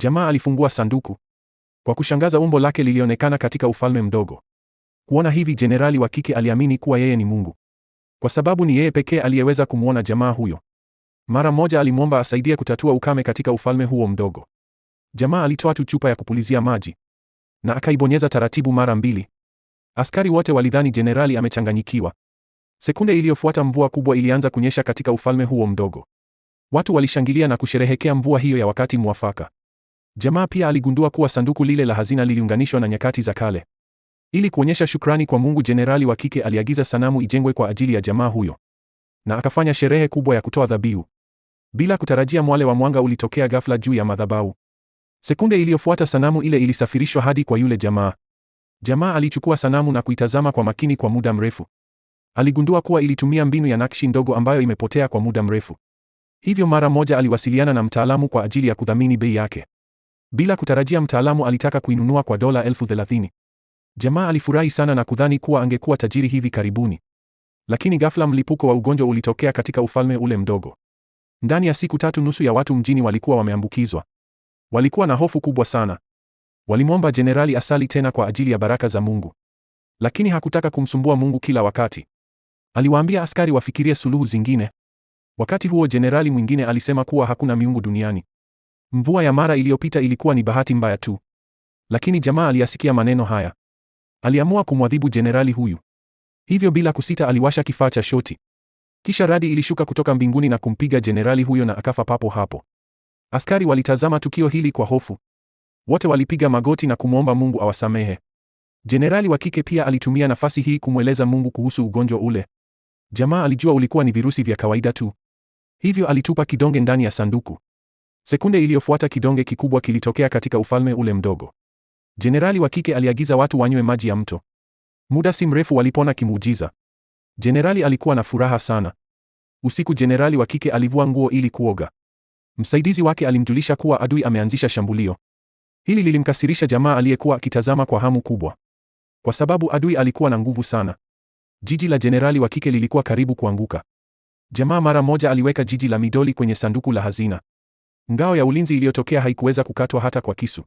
Jamaa alifungua sanduku. Kwa kushangaza, umbo lake lilionekana katika ufalme mdogo. Kuona hivi, jenerali wa kike aliamini kuwa yeye ni Mungu, kwa sababu ni yeye pekee aliyeweza kumwona jamaa huyo. Mara moja alimwomba asaidie kutatua ukame katika ufalme huo mdogo. Jamaa alitoa tu chupa ya kupulizia maji na akaibonyeza taratibu mara 2. Askari wote walidhani jenerali amechanganyikiwa. Sekunde iliyofuata mvua kubwa ilianza kunyesha katika ufalme huo mdogo. Watu walishangilia na kusherehekea mvua hiyo ya wakati mwafaka. Jamaa pia aligundua kuwa sanduku lile la hazina liliunganishwa na nyakati za kale. Ili kuonyesha shukrani kwa Mungu, jenerali wa kike aliagiza sanamu ijengwe kwa ajili ya jamaa huyo na akafanya sherehe kubwa ya kutoa dhabihu. Bila kutarajia, mwale wa mwanga ulitokea ghafla juu ya madhabahu. Sekunde iliyofuata sanamu ile ilisafirishwa hadi kwa yule jamaa. Jamaa alichukua sanamu na kuitazama kwa makini kwa muda mrefu. Aligundua kuwa ilitumia mbinu ya nakshi ndogo ambayo imepotea kwa muda mrefu. Hivyo mara moja aliwasiliana na mtaalamu kwa ajili ya kudhamini bei yake. Bila kutarajia, mtaalamu alitaka kuinunua kwa $30,000. Jamaa alifurahi sana na kudhani kuwa angekuwa tajiri hivi karibuni. Lakini ghafla mlipuko wa ugonjwa ulitokea katika ufalme ule mdogo. Ndani ya siku 3 nusu ya watu mjini walikuwa wameambukizwa. Walikuwa na hofu kubwa sana. Walimwomba jenerali asali tena kwa ajili ya baraka za Mungu. Lakini hakutaka kumsumbua Mungu kila wakati. Aliwaambia askari wafikirie suluhu zingine. Wakati huo jenerali mwingine alisema kuwa hakuna miungu duniani. Mvua ya mara iliyopita ilikuwa ni bahati mbaya tu. Lakini jamaa aliyasikia maneno haya. Aliamua kumwadhibu jenerali huyu. Hivyo bila kusita aliwasha kifaa cha shoti. Kisha radi ilishuka kutoka mbinguni na kumpiga jenerali huyo na akafa papo hapo. Askari walitazama tukio hili kwa hofu. Wote walipiga magoti na kumwomba Mungu awasamehe. Jenerali wa kike pia alitumia nafasi hii kumweleza Mungu kuhusu ugonjwa ule. Jamaa alijua ulikuwa ni virusi vya kawaida tu. Hivyo alitupa kidonge ndani ya sanduku. Sekunde iliyofuata kidonge kikubwa kilitokea katika ufalme ule mdogo. Jenerali wa kike aliagiza watu wanywe maji ya mto. Muda si mrefu walipona kimuujiza. Jenerali alikuwa na furaha sana. Usiku jenerali wa kike alivua nguo ili kuoga. Msaidizi wake alimjulisha kuwa adui ameanzisha shambulio. Hili lilimkasirisha jamaa aliyekuwa akitazama kwa hamu kubwa, kwa sababu adui alikuwa na nguvu sana. Jiji la jenerali wa kike lilikuwa karibu kuanguka. Jamaa mara moja aliweka jiji la midoli kwenye sanduku la hazina. Ngao ya ulinzi iliyotokea haikuweza kukatwa hata kwa kisu.